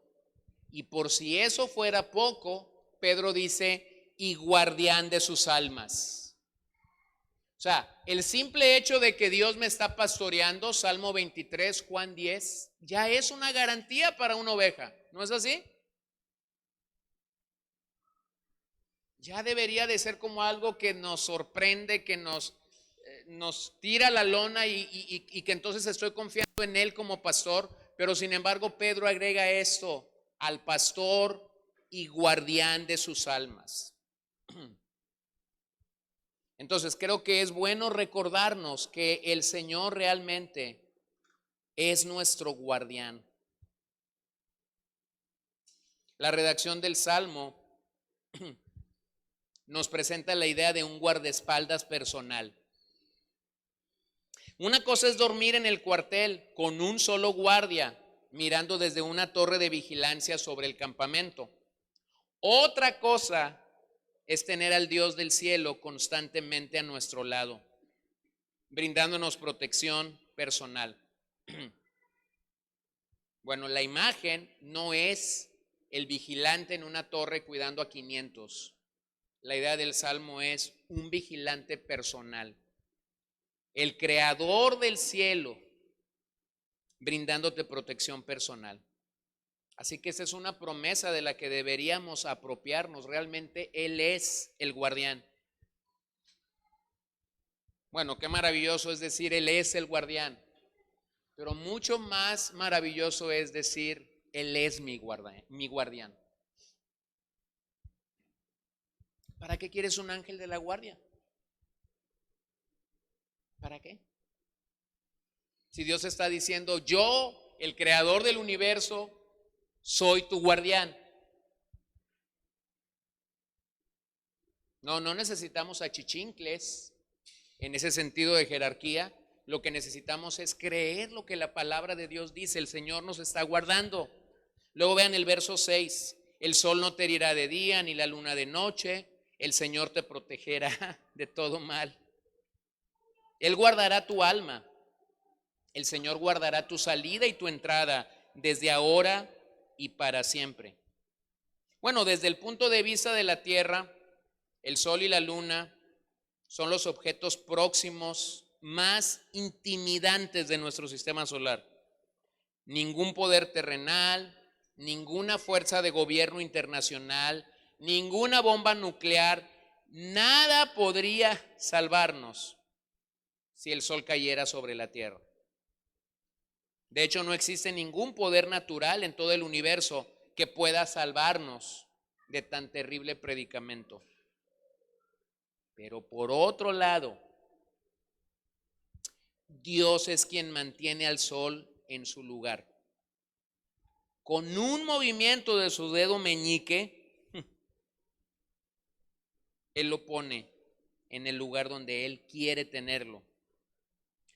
Y por si eso fuera poco, Pedro dice, y guardián de sus almas. O sea, el simple hecho de que Dios me está pastoreando, Salmo 23, Juan 10, ya es una garantía para una oveja. ¿No es así? Ya debería de ser como algo que nos sorprende, que nos tira la lona y que entonces estoy confiando en Él como pastor. Pero sin embargo Pedro agrega esto, al pastor y guardián de sus almas. Entonces creo que es bueno recordarnos que el Señor realmente es nuestro guardián. La redacción del Salmo nos presenta la idea de un guardaespaldas personal. Una cosa es dormir en el cuartel con un solo guardia mirando desde una torre de vigilancia sobre el campamento. Otra cosa es tener al Dios del cielo constantemente a nuestro lado, brindándonos protección personal. Bueno, la imagen no es el vigilante en una torre cuidando a 500. La idea del Salmo es un vigilante personal. El creador del cielo brindándote protección personal. Así que esa es una promesa de la que deberíamos apropiarnos. Realmente Él es el guardián. Bueno, qué maravilloso es decir, Él es el guardián. Pero mucho más maravilloso es decir, Él es mi guardián. ¿Para qué quieres un ángel de la guardia? ¿Para qué? Si Dios está diciendo, yo, el creador del universo, soy tu guardián. No necesitamos achichincles en ese sentido de jerarquía. Lo que necesitamos es creer lo que la palabra de Dios dice. El Señor nos está guardando. Luego vean el verso 6. El sol no te herirá de día, ni la luna de noche. El Señor te protegerá de todo mal. Él guardará tu alma. El Señor guardará tu salida y tu entrada desde ahora y para siempre. Bueno, desde el punto de vista de la tierra, el sol y la luna son los objetos próximos más intimidantes de nuestro sistema solar. Ningún poder terrenal, ninguna fuerza de gobierno internacional, ninguna bomba nuclear, nada podría salvarnos si el sol cayera sobre la tierra. De hecho, no existe ningún poder natural en todo el universo que pueda salvarnos de tan terrible predicamento. Pero por otro lado, Dios es quien mantiene al sol en su lugar. Con un movimiento de su dedo meñique, Él lo pone en el lugar donde Él quiere tenerlo.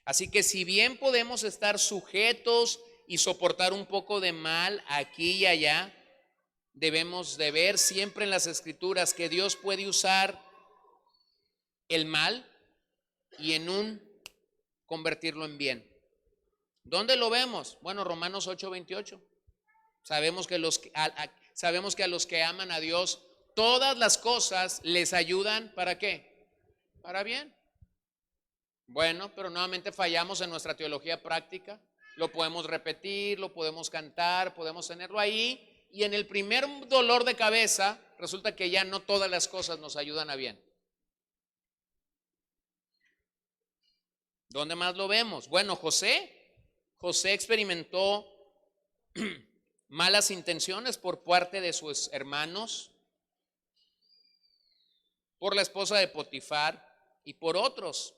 Así que si bien podemos estar sujetos y soportar un poco de mal aquí y allá, debemos de ver siempre en las Escrituras que Dios puede usar el mal y convertirlo en bien. ¿Dónde lo vemos? Bueno, Romanos 8:28. Sabemos que sabemos que a los que aman a Dios, todas las cosas les ayudan, ¿para qué? Para bien. Bueno, pero nuevamente fallamos en nuestra teología práctica. Lo podemos repetir, lo podemos cantar, podemos tenerlo ahí, y en el primer dolor de cabeza resulta que ya no todas las cosas nos ayudan a bien. ¿Dónde más lo vemos? Bueno, José experimentó malas intenciones por parte de sus hermanos, por la esposa de Potifar y por otros.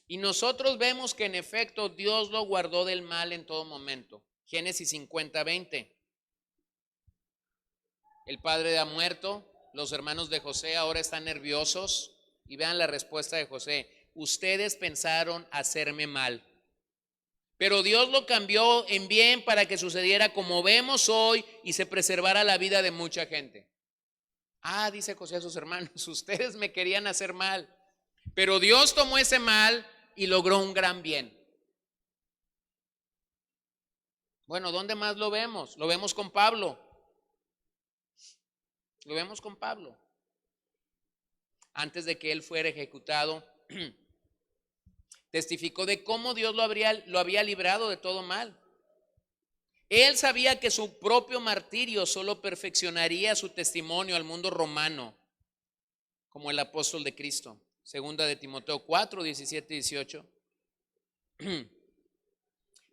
Y nosotros vemos que en efecto Dios lo guardó del mal en todo momento. Génesis 50:20. El padre ha muerto, los hermanos de José ahora están nerviosos y vean la respuesta de José: ustedes pensaron hacerme mal, pero Dios lo cambió en bien para que sucediera como vemos hoy y se preservara la vida de mucha gente. Dice José a sus hermanos: ustedes me querían hacer mal, pero Dios tomó ese mal y logró un gran bien. Bueno, ¿dónde más lo vemos? Lo vemos con Pablo. Lo vemos con Pablo. Antes de que él fuera ejecutado, testificó de cómo Dios lo había librado de todo mal. Él sabía que su propio martirio solo perfeccionaría su testimonio al mundo romano, como el apóstol de Cristo. Segunda de Timoteo 4, 17 y 18.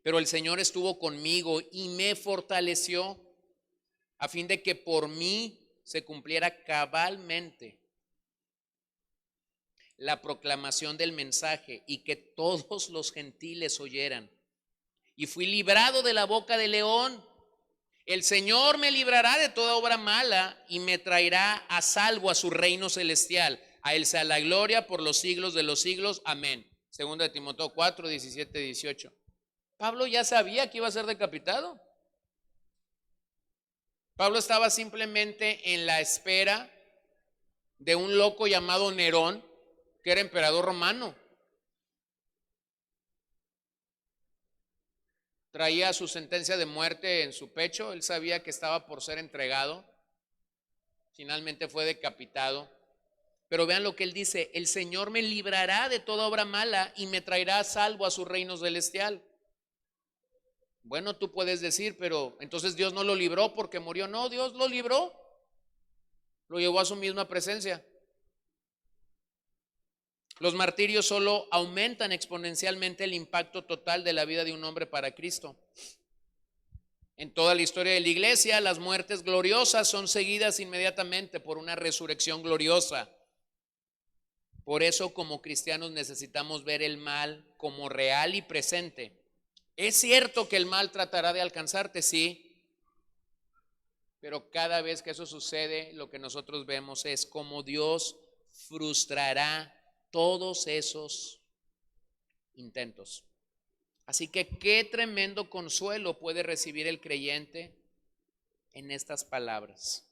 Pero el Señor estuvo conmigo y me fortaleció a fin de que por mí se cumpliera cabalmente la proclamación del mensaje y que todos los gentiles oyeran. Y fui librado de la boca del león. El Señor me librará de toda obra mala y me traerá a salvo a su reino celestial. A Él sea la gloria por los siglos de los siglos. Amén. Segunda de Timoteo 4, 17, 18. Pablo ya sabía que iba a ser decapitado. Pablo estaba simplemente en la espera de un loco llamado Nerón, que era emperador romano. Traía su sentencia de muerte en su pecho. Él sabía que estaba por ser entregado. Finalmente fue decapitado. Pero vean lo que él dice: el Señor me librará de toda obra mala y me traerá a salvo a su reino celestial. Bueno, tú puedes decir, pero entonces Dios no lo libró porque murió. No, Dios lo libró, lo llevó a su misma presencia. Los martirios solo aumentan exponencialmente el impacto total de la vida de un hombre para Cristo. En toda la historia de la iglesia, las muertes gloriosas son seguidas inmediatamente por una resurrección gloriosa. Por eso, como cristianos, necesitamos ver el mal como real y presente. Es cierto que el mal tratará de alcanzarte, sí, pero cada vez que eso sucede, lo que nosotros vemos es cómo Dios frustrará todos esos intentos. Así que qué tremendo consuelo puede recibir el creyente en estas palabras.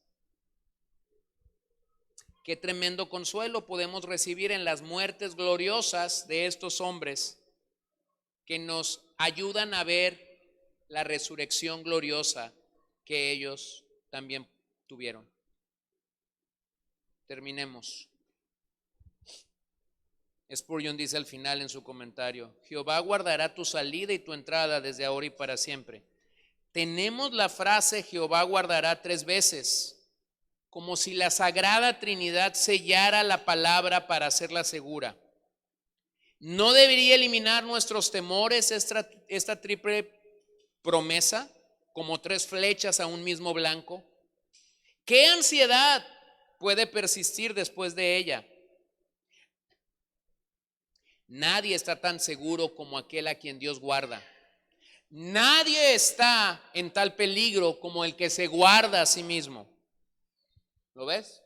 Qué tremendo consuelo podemos recibir en las muertes gloriosas de estos hombres que nos ayudan a ver la resurrección gloriosa que ellos también tuvieron. Terminemos. Spurgeon dice al final en su comentario: Jehová guardará tu salida y tu entrada desde ahora y para siempre. Tenemos la frase Jehová guardará 3 veces, como si la Sagrada Trinidad sellara la palabra para hacerla segura. ¿No debería eliminar nuestros temores esta triple promesa como 3 flechas a un mismo blanco? ¿Qué ansiedad puede persistir después de ella? Nadie está tan seguro como aquel a quien Dios guarda. Nadie está en tal peligro como el que se guarda a sí mismo. ¿Lo ves?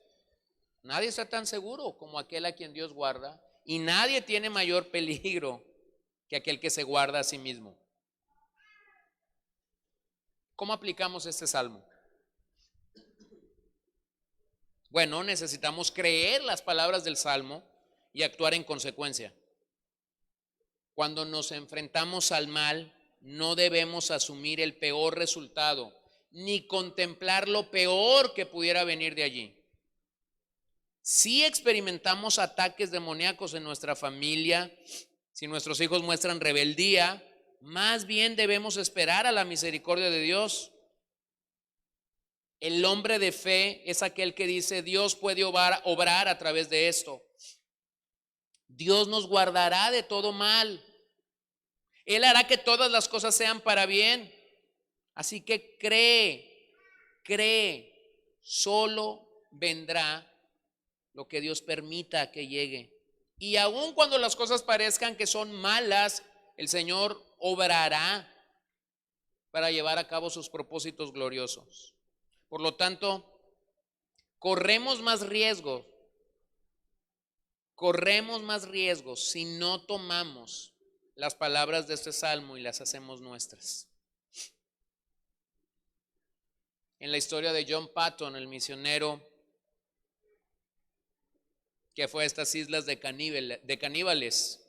Nadie está tan seguro como aquel a quien Dios guarda, y nadie tiene mayor peligro que aquel que se guarda a sí mismo. ¿Cómo aplicamos este salmo? Bueno, necesitamos creer las palabras del salmo y actuar en consecuencia. Cuando nos enfrentamos al mal, no debemos asumir el peor resultado, ni contemplar lo peor que pudiera venir de allí. Si experimentamos ataques demoníacos en nuestra familia, si nuestros hijos muestran rebeldía, más bien debemos esperar a la misericordia de Dios. El hombre de fe es aquel que dice: Dios puede obrar a través de esto. Dios nos guardará de todo mal. Él hará que todas las cosas sean para bien. Así que cree, solo vendrá lo que Dios permita que llegue. Y aun cuando las cosas parezcan que son malas, el Señor obrará para llevar a cabo sus propósitos gloriosos. Por lo tanto, corremos más riesgos si no tomamos las palabras de este salmo y las hacemos nuestras. En la historia de John Patton, el misionero que fue a estas islas de caníbales,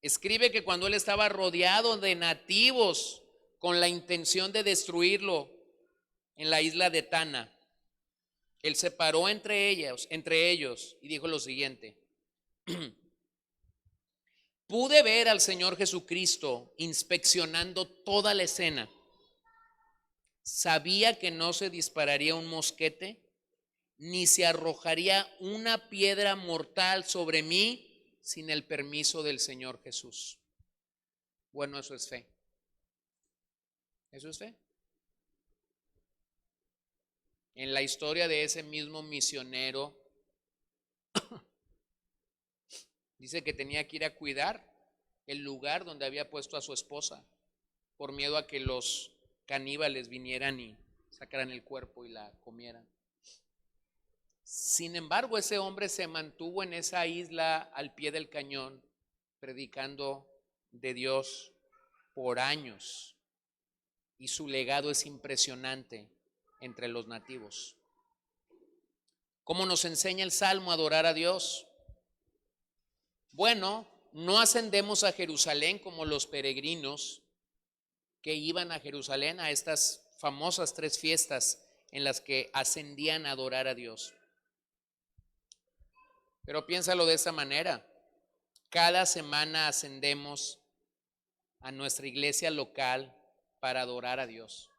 escribe que cuando él estaba rodeado de nativos con la intención de destruirlo en la isla de Tana, él se paró entre ellos y dijo lo siguiente: pude ver al Señor Jesucristo inspeccionando toda la escena. Sabía que no se dispararía un mosquete, ni se arrojaría una piedra mortal sobre mí sin el permiso del Señor Jesús. Bueno, eso es fe. Eso es fe. En la historia de ese mismo misionero, dice que tenía que ir a cuidar el lugar donde había puesto a su esposa, por miedo a que los caníbales vinieran y sacaran el cuerpo y la comieran. Sin embargo, ese hombre se mantuvo en esa isla al pie del cañón, predicando de Dios por años, y su legado es impresionante entre los nativos. ¿Cómo nos enseña el Salmo a adorar a Dios? Bueno, no ascendemos a Jerusalén como los peregrinos que iban a Jerusalén a estas famosas 3 fiestas en las que ascendían a adorar a Dios. Pero piénsalo de esa manera: cada semana ascendemos a nuestra iglesia local para adorar a Dios.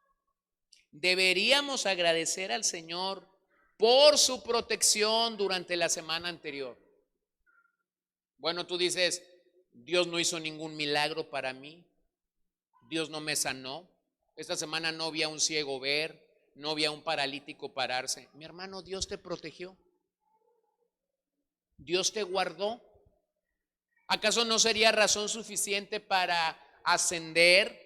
Deberíamos agradecer al Señor por su protección durante la semana anterior. Bueno, tú dices: Dios no hizo ningún milagro para mí, Dios no me sanó, esta semana no vi a un ciego ver, no vi a un paralítico pararse. Mi hermano, Dios te protegió, Dios te guardó. ¿Acaso no sería razón suficiente para ascender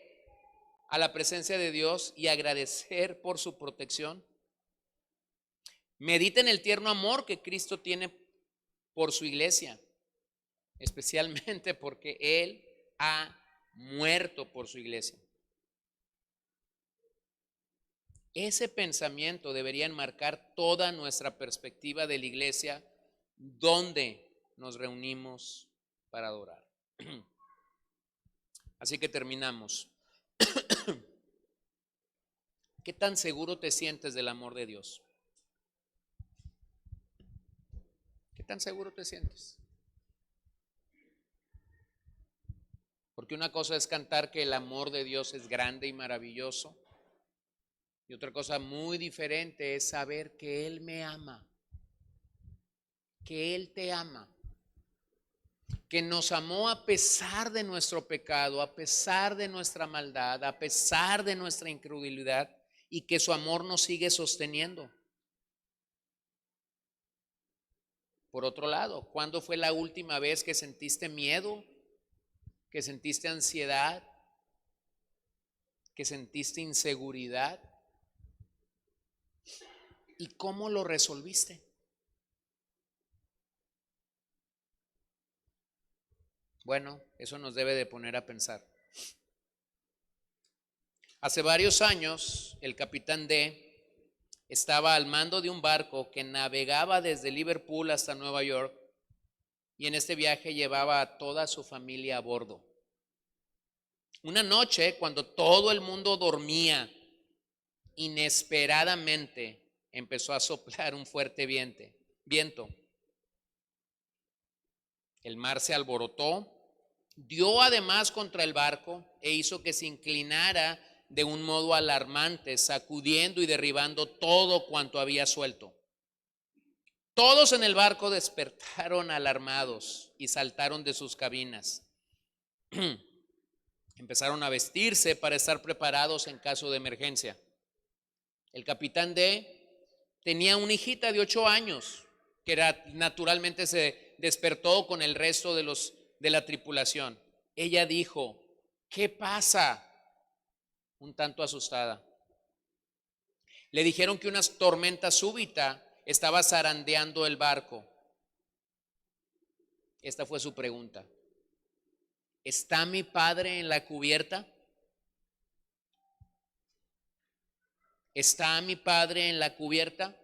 a la presencia de Dios y agradecer por su protección? Medita en el tierno amor que Cristo tiene por su iglesia, especialmente porque Él ha muerto por su iglesia. Ese pensamiento debería enmarcar toda nuestra perspectiva de la iglesia donde nos reunimos para adorar. Así que terminamos. ¿Qué tan seguro te sientes del amor de Dios? ¿Qué tan seguro te sientes? Porque una cosa es cantar que el amor de Dios es grande y maravilloso, y otra cosa muy diferente es saber que Él me ama, que Él te ama, que nos amó a pesar de nuestro pecado, a pesar de nuestra maldad, a pesar de nuestra incredulidad, y que su amor nos sigue sosteniendo. Por otro lado, ¿cuándo fue la última vez que sentiste miedo, que sentiste ansiedad, que sentiste inseguridad? ¿Y cómo lo resolviste? Bueno, eso nos debe de poner a pensar. Hace varios años, el capitán D estaba al mando de un barco que navegaba desde Liverpool hasta Nueva York, y en este viaje llevaba a toda su familia a bordo. Una noche, cuando todo el mundo dormía, inesperadamente empezó a soplar un fuerte viento. El mar se alborotó, dio además contra el barco e hizo que se inclinara de un modo alarmante, sacudiendo y derribando todo cuanto había suelto. Todos en el barco despertaron alarmados y saltaron de sus cabinas. Empezaron a vestirse para estar preparados en caso de emergencia. El capitán tenía una hijita de 8 años que naturalmente se despertó con el resto de la tripulación. Ella dijo: ¿qué pasa? Un tanto asustada. Le dijeron que una tormenta súbita estaba zarandeando el barco. Esta fue su pregunta: ¿está mi padre en la cubierta? ¿Está mi padre en la cubierta?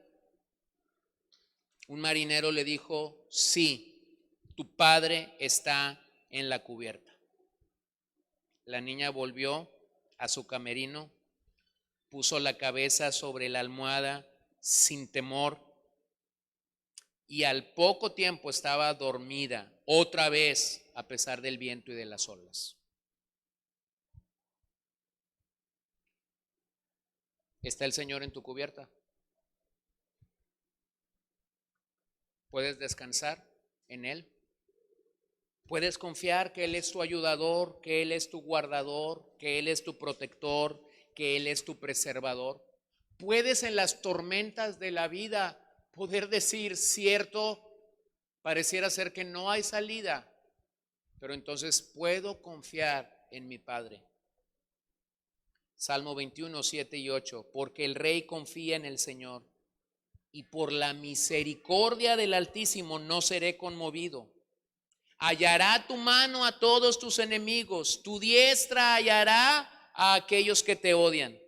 Un marinero le dijo: sí, tu padre está en la cubierta. La niña volvió a su camerino, puso la cabeza sobre la almohada sin temor y al poco tiempo estaba dormida otra vez a pesar del viento y de las olas. ¿Está el Señor en tu cubierta? ¿Puedes descansar en Él? ¿Puedes confiar que Él es tu ayudador, que Él es tu guardador, que Él es tu protector, que Él es tu preservador? ¿Puedes en las tormentas de la vida poder decir: cierto, pareciera ser que no hay salida, pero entonces puedo confiar en mi Padre? Salmo 21, 7 y 8. Porque el rey confía en el Señor, y por la misericordia del Altísimo no seré conmovido. Hallará tu mano a todos tus enemigos, tu diestra hallará a aquellos que te odian.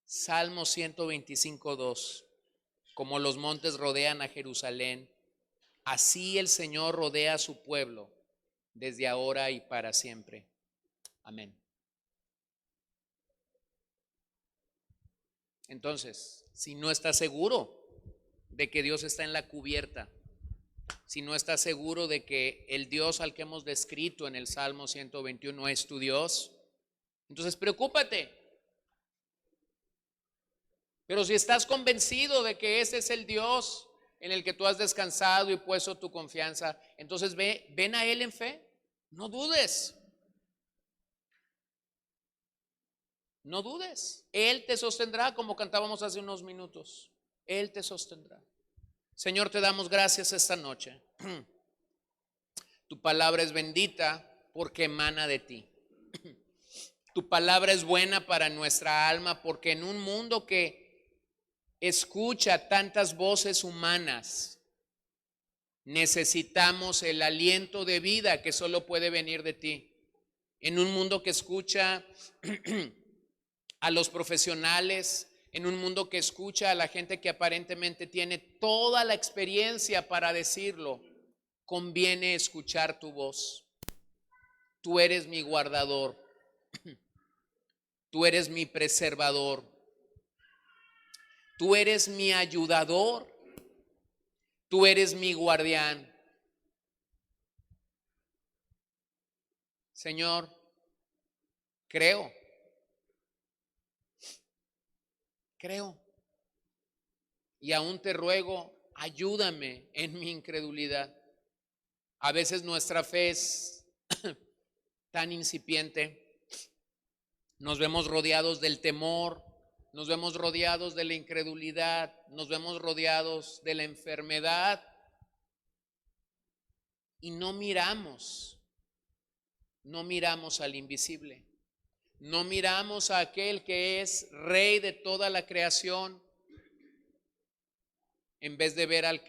Salmo 125, 2. Como los montes rodean a Jerusalén, así el Señor rodea a su pueblo desde ahora y para siempre. Amén. Entonces, si no estás seguro de que Dios está en la cubierta, si no estás seguro de que el Dios al que hemos descrito en el Salmo 121 es tu Dios, entonces preocúpate. Pero si estás convencido de que ese es el Dios en el que tú has descansado y puesto tu confianza, entonces ven a Él en fe. No dudes. No dudes. Él te sostendrá, como cantábamos hace unos minutos. Él te sostendrá. Señor, te damos gracias esta noche. Tu palabra es bendita porque emana de ti. Tu palabra es buena para nuestra alma porque en un mundo que escucha tantas voces humanas, necesitamos el aliento de vida que solo puede venir de ti. En un mundo que escucha a los profesionales, en un mundo que escucha a la gente que aparentemente tiene toda la experiencia para decirlo, conviene escuchar tu voz. Tú eres mi guardador, tú eres mi preservador, tú eres mi ayudador, tú eres mi guardián. Señor, creo. Y aún te ruego, ayúdame en mi incredulidad. A veces nuestra fe es tan incipiente. Nos vemos rodeados del temor, nos vemos rodeados de la incredulidad, nos vemos rodeados de la enfermedad y no miramos al invisible. No miramos a aquel que es rey de toda la creación. En vez de ver al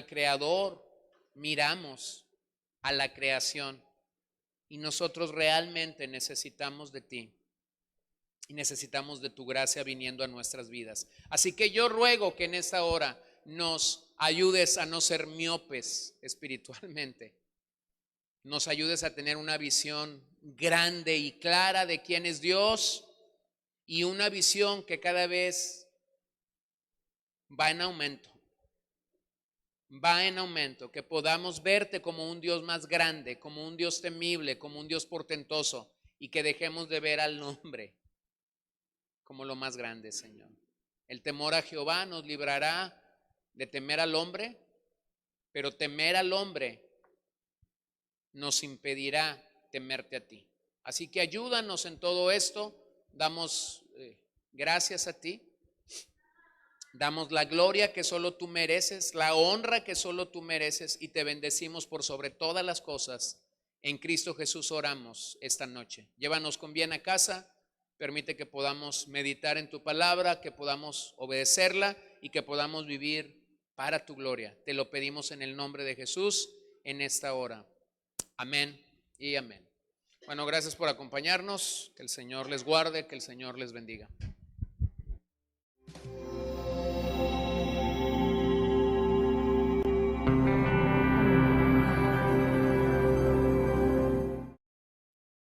creador, miramos a la creación. Y nosotros realmente necesitamos de ti. Y necesitamos de tu gracia viniendo a nuestras vidas. Así que yo ruego que en esta hora nos ayudes a no ser miopes espiritualmente. nos ayudes a tener una visión grande y clara de quién es Dios, y una visión que cada vez va en aumento. Va en aumento, que podamos verte como un Dios más grande, como un Dios temible, como un Dios portentoso, y que dejemos de ver al hombre como lo más grande, Señor. El temor a Jehová nos librará de temer al hombre, pero temer al hombre nos impedirá temerte a ti. Así que ayúdanos en todo esto. Damos gracias a ti. Damos la gloria que solo tú mereces, la honra que solo tú mereces, y te bendecimos por sobre todas las cosas. En Cristo Jesús oramos esta noche. Llévanos con bien a casa. Permite que podamos meditar en tu palabra, que podamos obedecerla y que podamos vivir para tu gloria. Te lo pedimos en el nombre de Jesús en esta hora. Amén y amén. Bueno, gracias por acompañarnos. Que el Señor les guarde, que el Señor les bendiga.